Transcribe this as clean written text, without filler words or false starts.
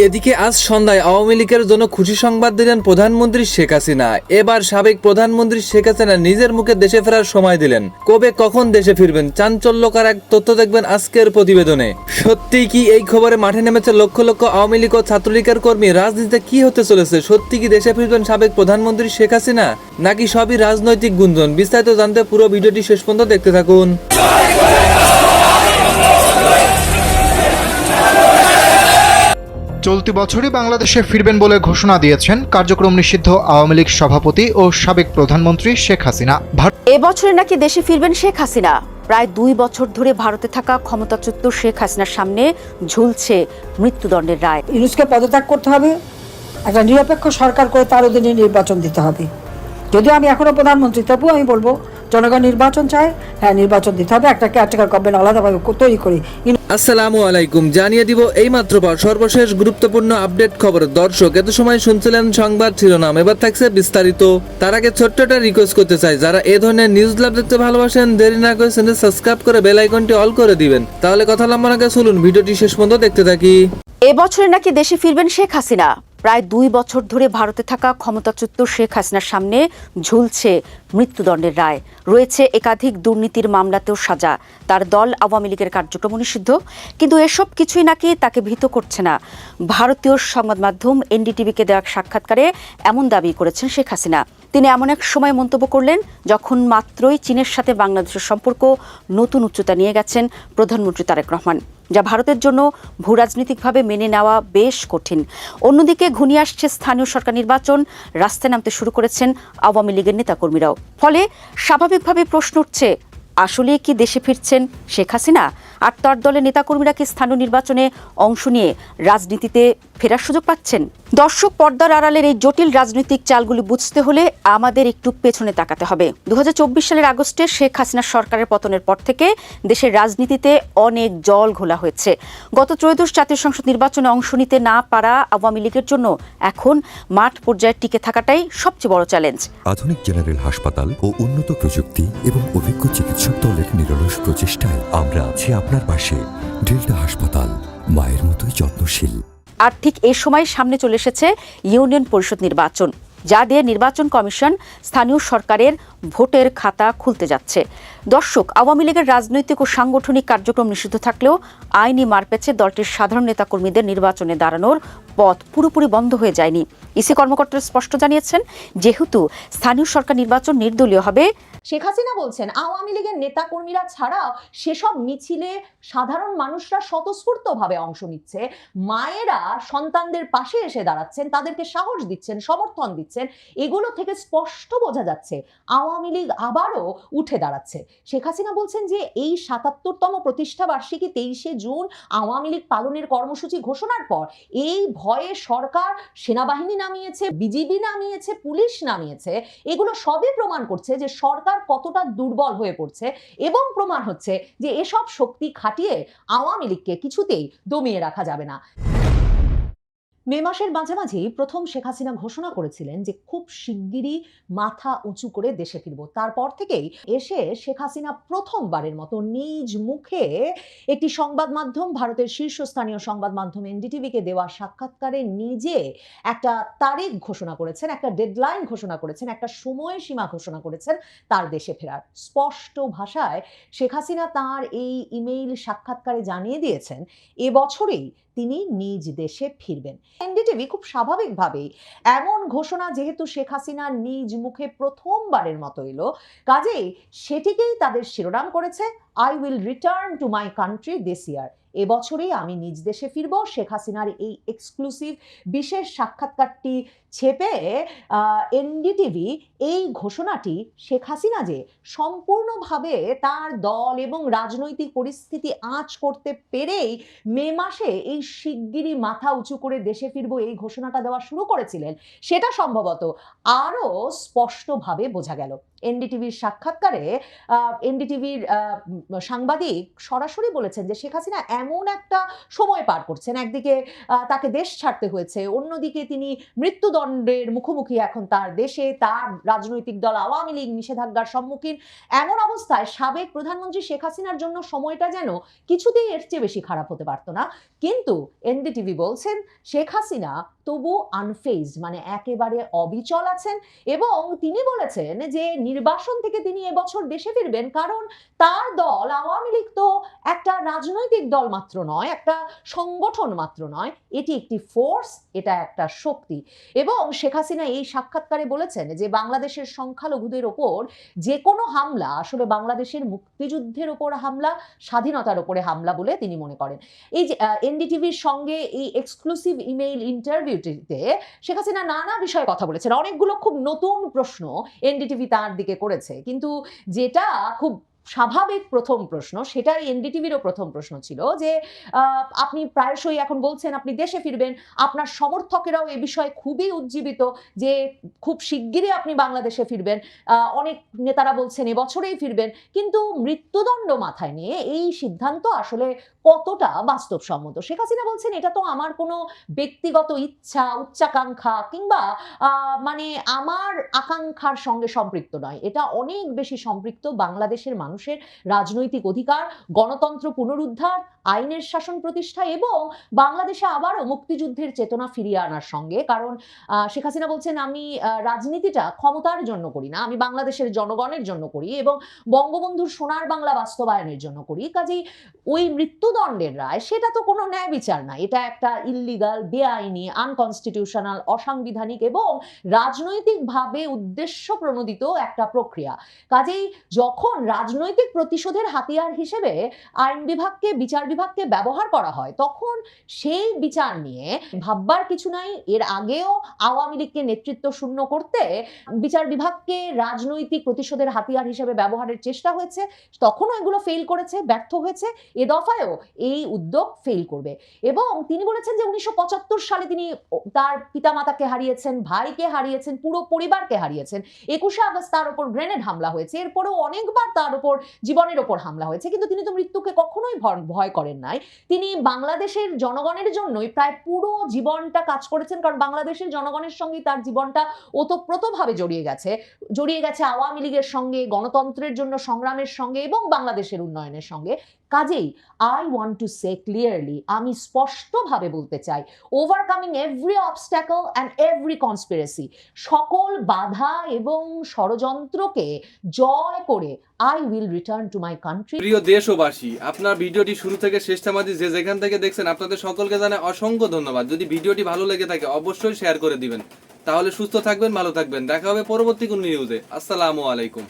এদিকে আজ সন্ধ্যায় আওয়ামী লীগের জন্য খুশি সংবাদ দিলেন প্রধানমন্ত্রী শেখ হাসিনা। এবার সাবেক প্রধানমন্ত্রী শেখ হাসিনা নিজের মুখে দেশে ফেরার সময় দিলেন। কবে কখন দেশে ফিরবেন, চাঞ্চল্যকর এক তথ্য দেখবেন আজকের প্রতিবেদনে। সত্যি কি এই খবরে মাঠে নেমেছে লক্ষ লক্ষ আওয়ামী লীগ ও ছাত্রলীগের কর্মী? রাজনীতিতে কি হতে চলেছে? সত্যি কি দেশে ফিরবেন সাবেক প্রধানমন্ত্রী শেখ হাসিনা, নাকি সবই রাজনৈতিক গুঞ্জন? বিস্তারিত জানতে পুরো ভিডিওটি শেষ পর্যন্ত দেখতে থাকুন। চলতি বছরই বাংলাদেশে ফিরবেন বলে ঘোষণা দিয়েছেন কার্যক্রম নিষিদ্ধ আওয়ামী লীগ সভাপতি ও সাবেক প্রধানমন্ত্রী শেখ হাসিনা। এবছরে নাকি দেশে ফিরবেন শেখ হাসিনা। প্রায় 2 বছর ধরে ভারতে থাকা ক্ষমতাচ্যুত শেখ হাসিনার সামনে ঝুলছে মৃত্যুদণ্ডের রায়। ইউনূসকে পদত্যাগ করতে হবে, একটা নিরপেক্ষ সরকার করে তার অধীনে নির্বাচন দিতে হবে। যদিও আমি এখনো প্রধানমন্ত্রী, তবুও আমি বলবো জনগণ নির্বাচন চায়, হ্যাঁ নির্বাচন দিতে হবে, একটা কেয়ারটেকার গভর্নমেন্ট আলাদাভাবে তৈরি করি। আসসালামু আলাইকুম, জানিয়ে দিব এই মাত্র পর সর্বশেষ গুরুত্বপূর্ণ আপডেট খবর। দর্শক, এত সময় শুনছিলেন সংবাদ শিরোনাম, এবার থাকছে বিস্তারিত। তার আগে ছোট্ট একটা রিকোয়েস্ট করতে চাই, যারা এই ধরনের নিউজ লাভ দেখতে ভালোবাসেন, দেরি না করে চ্যানেল সাবস্ক্রাইব করে বেল আইকনটি অল করে দিবেন। তাহলে কথা লম্বা না করে চলুন ভিডিওটি শেষ পর্যন্ত দেখতে থাকি। এবছরে নাকি দেশে ফিরবেন শেখ হাসিনা। প্রায় 2 বছর ধরে ভারতে থাকা ক্ষমতাচ্যুত শেখ হাসিনার সামনে ঝুলছে মৃত্যুদণ্ডের রায়। রয়েছে একাধিক দুর্নীতির মামলাতেও সাজা। তার দল আওয়ামী লীগের কার্যক্রম নিষিদ্ধ। কিন্তু এসব কিছুই নাকি তাকে ভীত করছে না। ভারতীয় সংবাদ মাধ্যম এনডিটিভিকে দেওয়া সাক্ষাৎকারে এমন দাবি করেছেন শেখ হাসিনা। তিনি এমন এক সময় মন্তব্য করলেন যখন মাত্রই চীনের সাথে বাংলাদেশের সম্পর্ক নতুন উচ্চতা নিয়ে গেছেন প্রধানমন্ত্রী তারেক রহমান, যা ভারতের জন্য ভূরাজনৈতিকভাবে মেনে নেওয়া বেশ কঠিন। অন্যদিকে ঘনিয়ে আসছে স্থানীয় সরকার নির্বাচন, রাস্তায় নামতে শুরু করেছেন আওয়ামী লীগের নেতাকর্মীরাও। ফলে স্বাভাবিকভাবে প্রশ্ন উঠছে, আসলে কি দেশে ফিরছেন শেখ হাসিনা? আর তার দলের নেতাকর্মীরা কি স্থানীয় নির্বাচনে অংশ নিয়ে রাজনীতিতে ফেরার সুযোগ পাচ্ছেন? দর্শক, পর্দার আড়ালের এই জটিল রাজনৈতিক চালগুলি বুঝতে হলে আমাদের একটু পেছনে তাকাতে হবে। 2024 সালের আগস্টে শেখ হাসিনার সরকারের পতনের পর থেকে দেশের রাজনীতিতে অনেক জল ঘোলা হয়েছে। গত ত্রয়োদশ জাতীয় সংসদ নির্বাচনে অংশ নিতে না পারা আওয়ামী লীগের জন্য এখন মাঠ পর্যায়ে টিকে থাকাটাই সবচেয়ে বড় চ্যালেঞ্জ। আধুনিক জেনারেল হাসপাতাল ও উন্নত প্রযুক্তি এবং অভিজ্ঞ চিকিৎসক দলের নিরলস প্রচেষ্টায় আমরা আছি আপনার পাশে। ডেল্টা হাসপাতাল, মায়ের মতোই যত্নশীল। আর ঠিক এই সময় সামনে চলে এসেছে ইউনিয়ন পরিষদ নির্বাচন, যা দিয়ে নির্বাচন কমিশন স্থানীয় সরকারের ভোটের খাতা খুলতে যাচ্ছে। দর্শক, আওয়ামী লীগের রাজনৈতিক ও সাংগঠনিক কার্যক্রম নিষিদ্ধ থাকলেও আইনি মারপ্যাচে দলটির সাধারণ নেতাকর্মীদের নির্বাচনে দাঁড়ানোর পথ পুরোপুরি বন্ধ হয়ে যায়নি। ইসি কর্মকর্তারা স্পষ্ট জানিয়েছেন, যেহেতু স্থানীয় সরকার নির্বাচন নির্দলীয় হবে। শেখ হাসিনা বলছেন, আওয়ামী লীগের নেতাকর্মীরা ছাড়াও সেসব মিছিলে সাধারণ মানুষরা স্বতঃস্ফূর্তভাবে অংশ নিচ্ছে। মায়েরা সন্তানদের পাশে এসে দাঁড়াচ্ছেন, তাদেরকে সাহস দিচ্ছেন, সমর্থন দিচ্ছেন। এগুলো থেকে স্পষ্ট বোঝা যাচ্ছে আওয়ামী লীগ আবারও উঠে দাঁড়াচ্ছে। শেখ হাসিনা বলছেন যে এই ৭৭তম প্রতিষ্ঠা বার্ষিকী 23শে জুন আওয়ামী লীগ পালনের কর্মসূচি ঘোষণার পর এই ভয়ে সরকার সেনাবাহিনী নামিয়েছে, বিজিবি নামিয়েছে, পুলিশ নামিয়েছে। এগুলো সবই প্রমাণ করছে যে সরকার কতটা দুর্বল হয়ে পড়ছে, এবং প্রমাণ হচ্ছে যে এসব শক্তি খাটিয়ে আওয়ামী লীগকে কিছুতেই দমিয়ে রাখা যাবে না। মে মাসের মাঝামাঝি প্রথম শেখ হাসিনা ঘোষণা করেছিলেন যে খুব শিগগিরই মাথা উঁচু করে দেশে ফিরব। তারপর থেকেই এসে শেখ হাসিনা প্রথমবারের মতো নিজ মুখে একটি সংবাদ মাধ্যম, ভারতের শীর্ষস্থানীয় সংবাদ মাধ্যম এনডিটিভিকে দেওয়া সাক্ষাৎকারে নিজে একটা তারিখ ঘোষণা করেছেন, একটা ডেডলাইন ঘোষণা করেছেন, একটা সময়সীমা ঘোষণা করেছেন তার দেশে ফেরার। স্পষ্ট ভাষায় শেখ হাসিনা তাঁর এই ইমেইল সাক্ষাৎকারে জানিয়ে দিয়েছেন এবছরেই তিনি নিজ দেশে ফিরবেন। এনডিটিভি খুব স্বাভাবিকভাবেই এমন ঘোষণা যেহেতু শেখ হাসিনা নিজ মুখে প্রথমবারের মতো এলো, কাজেই সেটিকেই তাদের শিরোনাম করেছে, I will return to my country this year. এবছরেই আমি নিজ দেশে ফিরব। শেখ হাসিনার এই এক্সক্লুসিভ বিশেষ সাক্ষাৎকারটি ছেপে এনডিটিভি এই ঘোষণাটি শেখ হাসিনা যে সম্পূর্ণভাবে তার দল এবং রাজনৈতিক পরিস্থিতি আঁচ করতে পেরেই মে মাসে এই শিগগিরই মাথা উঁচু করে দেশে ফিরব এই ঘোষণাটা দেওয়া শুরু করেছিলেন, সেটা সম্ভবত আরও স্পষ্টভাবে বোঝা গেল। এনডিটিভির সাক্ষাৎকারে এনডিটিভির সাংবাদিক সরাসরি বলেছেন যে শেখ হাসিনা এমন একটা সময় পার করছেন, একদিকে তাকে দেশ ছাড়তে হয়েছে, অন্যদিকে তিনি মৃত্যুদণ্ডের মুখোমুখি এখন তার দেশে, তার রাজনৈতিক দল আওয়ামী লীগ নিষেধাজ্ঞার সম্মুখীন। এমন অবস্থায় সাবেক প্রধানমন্ত্রী শেখ হাসিনার জন্য সময়টা যেন কিছুতেই এর চেয়ে বেশি খারাপ হতে পারত না। কিন্তু এনডিটিভি বলছেন শেখ হাসিনা তবু আনফেজড, মানে একেবারে অবিচল আছেন, এবং তিনি বলেছেন যে নির্বাসন থেকে তিনি এবছর দেশে ফিরবেন, কারণ তার দল আওয়ামী লীগ তো একটা রাজনৈতিক দল মাত্র নয়, একটা সংগঠন মাত্র নয়, এটি একটি ফোর্স, এটা একটা শক্তি। এবং শেখ হাসিনা এই সাক্ষাৎকারে বলেছেন যে বাংলাদেশের সংখ্যালঘুদের ওপর যে কোনো হামলা আসলে বাংলাদেশের মুক্তিযুদ্ধের ওপর হামলা, স্বাধীনতার ওপরে হামলা বলে তিনি মনে করেন। এই যে এনডিটিভির সঙ্গে এই এক্সক্লুসিভ ইমেইল ইন্টারভিউটিতে শেখ হাসিনা নানা বিষয়ে কথা বলেছেন, অনেকগুলো খুব নতুন প্রশ্ন এনডিটিভি তার দিকে করেছে, কিন্তু যেটা খুব স্বাভাবিক প্রথম প্রশ্ন, সেটাই এনডিটিভিরও প্রথম প্রশ্ন ছিল যে আপনি প্রায়শই এখন বলছেন আপনি দেশে ফিরবেন, আপনার সমর্থকেরাও এ বিষয়ে খুবই উজ্জীবিত যে খুব শিগগিরই আপনি বাংলাদেশে ফিরবেন, অনেক নেতারা বলছেন এবছরেই ফিরবেন, কিন্তু মৃত্যুদণ্ড মাথায় নিয়ে এই সিদ্ধান্ত আসলে কতটা বাস্তবসম্মত? শেখ হাসিনা বলছেন এটা তো আমার কোনো ব্যক্তিগত ইচ্ছা, উচ্চাকাঙ্ক্ষা কিংবা মানে আমার আকাঙ্ক্ষার সঙ্গে সম্পৃক্ত নয়, এটা অনেক বেশি সম্পৃক্ত বাংলাদেশের মানুষের রাজনৈতিক অধিকার, গণতন্ত্র পুনরুদ্ধার, আইনের শাসন প্রতিষ্ঠা এবং বাংলাদেশে আবারও মুক্তিযুদ্ধের চেতনা ফিরিয়ে আনার সঙ্গে। কারণ শেখ হাসিনা বলছেন আমি রাজনীতিটা ক্ষমতার জন্য করি না, আমি বাংলাদেশের জনগণের জন্য করি এবং বঙ্গবন্ধুর সোনার বাংলা বাস্তবায়নের জন্য করি। কাজেই ওই মৃত্যুদণ্ডের রায় সেটা তো কোনো ন্যায় বিচার না, এটা একটা ইল্লিগাল, বেআইনি, আনকনস্টিটিউশনাল, অসাংবিধানিক এবং রাজনৈতিকভাবে উদ্দেশ্য প্রণোদিত একটা প্রক্রিয়া। কাজেই যখন রাজনৈতিক প্রতিশোধের হাতিয়ার হিসেবে আইন বিভাগকে, বিচার বিভাগকে ব্যবহার করা হয়, তখন সেই বিচার নিয়ে ভাববার কিছু নাই। এর আগেও আওয়ামী লীগকে নেতৃত্ব শূন্য করতে বিচার বিভাগকে রাজনৈতিক প্রতিশোধের হাতিয়ার হিসেবে ব্যবহারের চেষ্টা হয়েছে, তখনও এগুলো ফেল করেছে, ব্যর্থ হয়েছে, এ দফায়ও এই উদ্যোগ ফেল করবে। এবং তিনি বলেছেন যে 1975 সালে তিনি তার পিতামাতাকে হারিয়েছেন, ভাইকে হারিয়েছেন, পুরো পরিবারকে হারিয়েছেন, 21শে আগস্ট তার উপর গ্রেনেড হামলা হয়েছে, এরপরেও অনেকবার তার উপর জীবনের ওপর হামলা হয়েছে, কিন্তু তিনি তো মৃত্যুকে কখনোই ভয় করেন নাই। তিনি বাংলাদেশের জনগণের জন্যই প্রায় পুরো জীবনটা কাজ করেছেন, কারণ বাংলাদেশের জনগণের সঙ্গে তার জীবনটা ওতপ্রোতভাবে জড়িয়ে গেছে আওয়ামী লীগের সঙ্গে, গণতন্ত্রের জন্য সংগ্রামের সঙ্গে এবং বাংলাদেশের উন্নয়নের সঙ্গে। কাজেই I want to say clearly, আমি স্পষ্টভাবে বলতে চাই, overcoming every obstacle and every conspiracy, সকল বাধা এবং ষড়যন্ত্রকে জয় করে I will return to my country. প্রিয় দেশবাসী, আপনার ভিডিওটি শুরু থেকে শেষ মাঝে যে যেখান থেকে দেখছেন আপনাদের সকলকে জানাই অসংখ্য ধন্যবাদ। যদি ভিডিওটি ভালো লেগে থাকে অবশ্যই শেয়ার করে দিবেন, তাহলে সুস্থ থাকবেন, ভালো থাকবেন। দেখা হবে পরবর্তী কোন নিউজে। আসসালামু আলাইকুম।